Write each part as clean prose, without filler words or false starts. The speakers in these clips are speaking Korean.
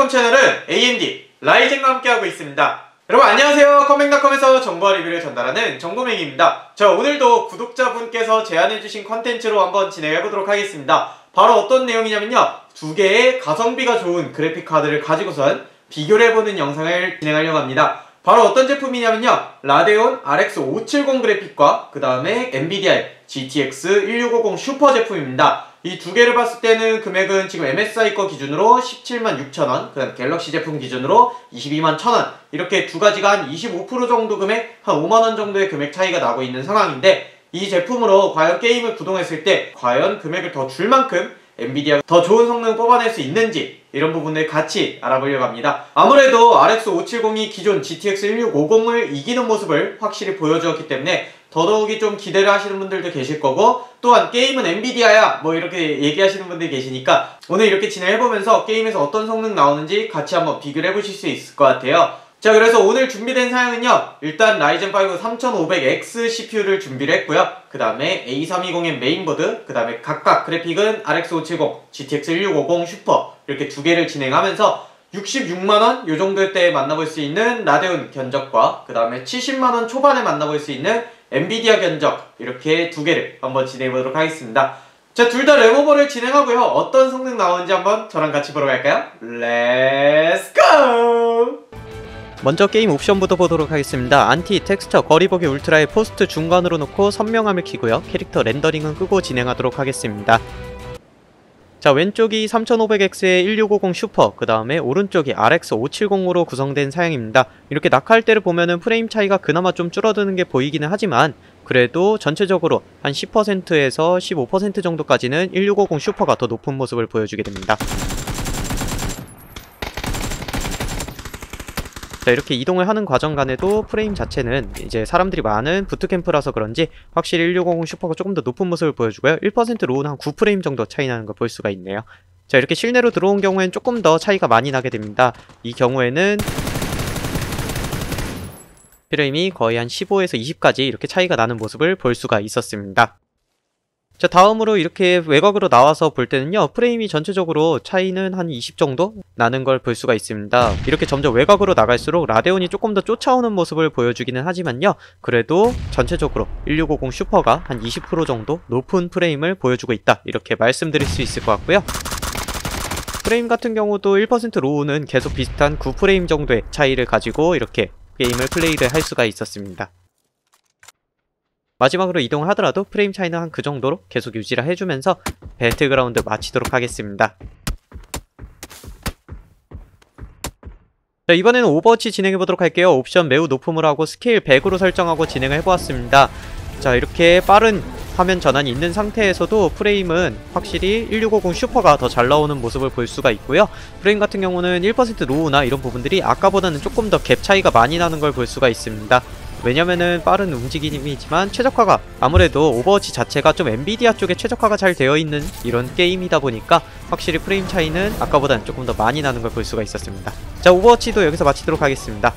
컴백닷컴 채널은 AMD 라이젠과 함께하고 있습니다. 여러분 안녕하세요. 컴백닷컴에서 정보와 리뷰를 전달하는 정보맹입니다. 자, 오늘도 구독자분께서 제안해주신 컨텐츠로 한번 진행해보도록 하겠습니다. 바로 어떤 내용이냐면요, 두 개의 가성비가 좋은 그래픽카드를 가지고선 비교를 해보는 영상을 진행하려고 합니다. 바로 어떤 제품이냐면요, 라데온 RX 570 그래픽과 그 다음에 엔비디아의 GTX 1650 슈퍼 제품입니다. 이 두 개를 봤을 때는 금액은 지금 MSI 거 기준으로 176,000원, 그 다음 갤럭시 제품 기준으로 221,000원, 이렇게 두 가지가 한 25% 정도 금액, 한 5만원 정도의 금액 차이가 나고 있는 상황인데, 이 제품으로 과연 게임을 구동했을 때 과연 금액을 더 줄 만큼 엔비디아가 더 좋은 성능을 뽑아낼 수 있는지, 이런 부분을 같이 알아보려고 합니다. 아무래도 RX 570이 기존 GTX 1650을 이기는 모습을 확실히 보여주었기 때문에 더더욱이 좀 기대를 하시는 분들도 계실 거고, 또한 게임은 엔비디아야 뭐 이렇게 얘기하시는 분들이 계시니까 오늘 이렇게 진행해보면서 게임에서 어떤 성능 나오는지 같이 한번 비교를 해보실 수 있을 것 같아요. 자, 그래서 오늘 준비된 사양은요, 일단 라이젠 5 3500X CPU를 준비를 했고요. 그 다음에 A320M 메인보드, 그 다음에 각각 그래픽은 RX 570, GTX 1650 슈퍼, 이렇게 두 개를 진행하면서 66만원 요 정도의 때에 만나볼 수 있는 라데온 견적과 그 다음에 70만원 초반에 만나볼 수 있는 엔비디아 견적, 이렇게 두 개를 한번 진행해보도록 하겠습니다. 자, 둘 다 레모버를 진행하고요, 어떤 성능 나오는지 한번 저랑 같이 보러 갈까요? 렛츠 고! 먼저 게임 옵션부터 보도록 하겠습니다. 안티, 텍스처, 거리보기 울트라의 포스트 중간으로 놓고 선명함을 키고요, 캐릭터 렌더링은 끄고 진행하도록 하겠습니다. 자, 왼쪽이 3500X의 1650 슈퍼, 그 다음에 오른쪽이 RX 570으로 구성된 사양입니다. 이렇게 낙하할 때를 보면은 프레임 차이가 그나마 좀 줄어드는 게 보이기는 하지만, 그래도 전체적으로 한 10%에서 15% 정도까지는 1650 슈퍼가 더 높은 모습을 보여주게 됩니다. 자, 이렇게 이동을 하는 과정 간에도 프레임 자체는 이제 사람들이 많은 부트캠프라서 그런지 확실히 1650 슈퍼가 조금 더 높은 모습을 보여주고요, 1% 로우는 한 9프레임 정도 차이 나는 걸 볼 수가 있네요. 자, 이렇게 실내로 들어온 경우에는 조금 더 차이가 많이 나게 됩니다. 이 경우에는 프레임이 거의 한 15에서 20까지 이렇게 차이가 나는 모습을 볼 수가 있었습니다. 자, 다음으로 이렇게 외곽으로 나와서 볼 때는요, 프레임이 전체적으로 차이는 한 20 정도 나는 걸 볼 수가 있습니다. 이렇게 점점 외곽으로 나갈수록 라데온이 조금 더 쫓아오는 모습을 보여주기는 하지만요, 그래도 전체적으로 1650 슈퍼가 한 20% 정도 높은 프레임을 보여주고 있다, 이렇게 말씀드릴 수 있을 것 같고요. 프레임 같은 경우도 1% 로우는 계속 비슷한 9프레임 정도의 차이를 가지고 이렇게 게임을 플레이를 할 수가 있었습니다. 마지막으로 이동을 하더라도 프레임 차이는 한 그 정도로 계속 유지를 해주면서 배틀그라운드 마치도록 하겠습니다. 자, 이번에는 오버워치 진행해보도록 할게요. 옵션 매우 높음으로 하고 스케일 100으로 설정하고 진행을 해보았습니다. 자, 이렇게 빠른 화면 전환이 있는 상태에서도 프레임은 확실히 1650 슈퍼가 더 잘 나오는 모습을 볼 수가 있고요. 프레임 같은 경우는 1% 로우나 이런 부분들이 아까보다는 조금 더 갭 차이가 많이 나는 걸 볼 수가 있습니다. 왜냐면은 빠른 움직임이지만 최적화가, 아무래도 오버워치 자체가 좀 엔비디아 쪽에 최적화가 잘 되어 있는 이런 게임이다 보니까 확실히 프레임 차이는 아까보다는 조금 더 많이 나는 걸 볼 수가 있었습니다. 자, 오버워치도 여기서 마치도록 하겠습니다.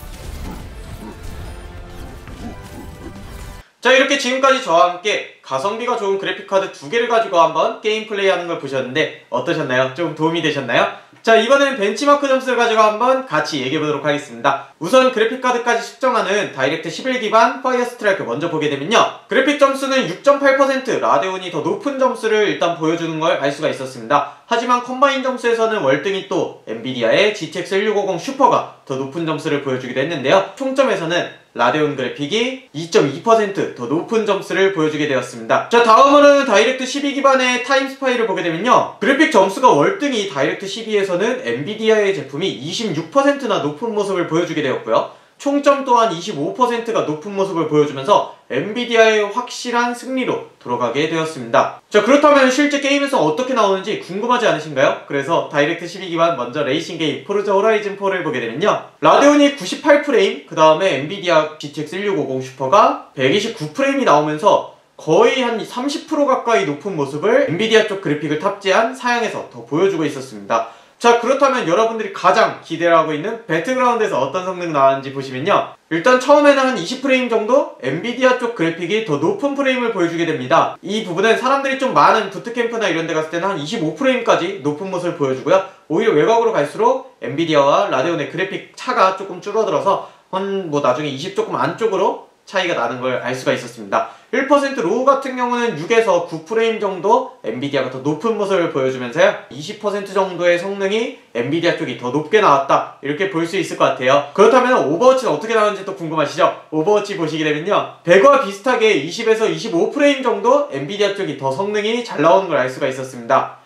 자, 이렇게 지금까지 저와 함께 가성비가 좋은 그래픽카드 두 개를 가지고 한번 게임 플레이하는 걸 보셨는데 어떠셨나요? 좀 도움이 되셨나요? 자, 이번에는 벤치마크 점수를 가지고 한번 같이 얘기해보도록 하겠습니다. 우선 그래픽카드까지 측정하는 다이렉트 11 기반 파이어 스트라이크 먼저 보게 되면요, 그래픽 점수는 6.8%, 라데온이 더 높은 점수를 일단 보여주는 걸 알 수가 있었습니다. 하지만 컴바인 점수에서는 월등히 또 엔비디아의 GTX 1650 슈퍼가 더 높은 점수를 보여주기도 했는데요, 총점에서는 라데온 그래픽이 2.2% 더 높은 점수를 보여주게 되었습니다. 자, 다음으로는 다이렉트 12 기반의 타임스파이를 보게 되면요, 그래픽 점수가 월등히 다이렉트 12에서는 엔비디아의 제품이 26%나 높은 모습을 보여주게 되었고요, 총점 또한 25%가 높은 모습을 보여주면서 엔비디아의 확실한 승리로 돌아가게 되었습니다. 자, 그렇다면 실제 게임에서 어떻게 나오는지 궁금하지 않으신가요? 그래서 다이렉트 12 기반 먼저 레이싱 게임 포르자 호라이즌 4를 보게 되면요, 라데온이 98프레임, 그 다음에 엔비디아 GTX 1650 슈퍼가 129프레임이 나오면서 거의 한 30% 가까이 높은 모습을 엔비디아 쪽 그래픽을 탑재한 사양에서 더 보여주고 있었습니다. 자, 그렇다면 여러분들이 가장 기대를 하고 있는 배틀그라운드에서 어떤 성능 나왔는지 보시면요, 일단 처음에는 한 20프레임 정도 엔비디아 쪽 그래픽이 더 높은 프레임을 보여주게 됩니다. 이 부분은 사람들이 좀 많은 부트캠프나 이런 데 갔을 때는 한 25프레임까지 높은 모습을 보여주고요, 오히려 외곽으로 갈수록 엔비디아와 라데온의 그래픽 차가 조금 줄어들어서 한 나중에 20 조금 안쪽으로 차이가 나는 걸 알 수가 있었습니다. 1% 로우 같은 경우는 6에서 9프레임 정도 엔비디아가 더 높은 모습을 보여주면서요, 20% 정도의 성능이 엔비디아 쪽이 더 높게 나왔다, 이렇게 볼 수 있을 것 같아요. 그렇다면 오버워치는 어떻게 나오는지 또 궁금하시죠? 오버워치 보시게 되면요, 배그와 비슷하게 20에서 25프레임 정도 엔비디아 쪽이 더 성능이 잘 나오는 걸 알 수가 있었습니다.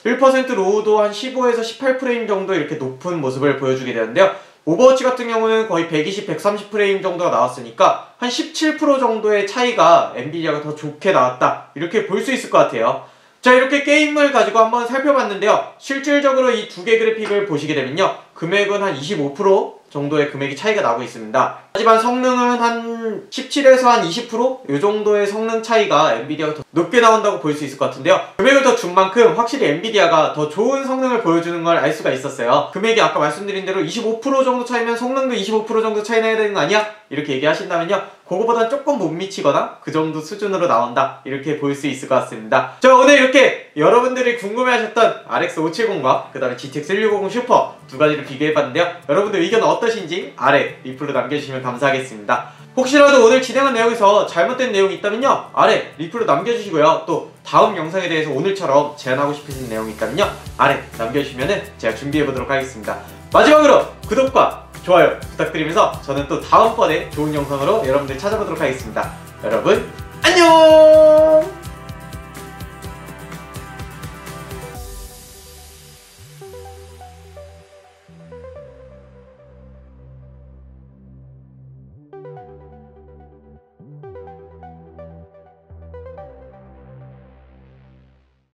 1% 로우도 한 15에서 18프레임 정도 이렇게 높은 모습을 보여주게 되는데요, 오버워치 같은 경우는 거의 120, 130프레임 정도가 나왔으니까 한 17% 정도의 차이가 엔비디아가 더 좋게 나왔다, 이렇게 볼 수 있을 것 같아요. 자, 이렇게 게임을 가지고 한번 살펴봤는데요, 실질적으로 이 두 개 그래픽을 보시게 되면요, 금액은 한 25% 정도의 금액이 차이가 나고 있습니다. 하지만 성능은 한 17에서 한 20%? 이 정도의 성능 차이가 엔비디아가 더 높게 나온다고 볼 수 있을 것 같은데요, 금액을 더 준 만큼 확실히 엔비디아가 더 좋은 성능을 보여주는 걸 알 수가 있었어요. 금액이 아까 말씀드린 대로 25% 정도 차이면 성능도 25% 정도 차이 나야 되는 거 아니야? 이렇게 얘기하신다면요, 그거보다 조금 못 미치거나 그 정도 수준으로 나온다, 이렇게 볼 수 있을 것 같습니다. 자, 오늘 이렇게 여러분들이 궁금해하셨던 RX 570과 그 다음에 GTX 1650 슈퍼 두 가지를 비교해봤는데요, 여러분들 의견 어떠신지 아래 리플로 남겨주시면 감사하겠습니다. 혹시라도 오늘 진행한 내용에서 잘못된 내용이 있다면요, 아래 리플로 남겨주시고요, 또 다음 영상에 대해서 오늘처럼 제안하고 싶으신 내용이 있다면요, 아래 남겨주시면 제가 준비해보도록 하겠습니다. 마지막으로 구독과 좋아요 부탁드리면서 저는 또 다음번에 좋은 영상으로 여러분들 찾아보도록 하겠습니다. 여러분 안녕!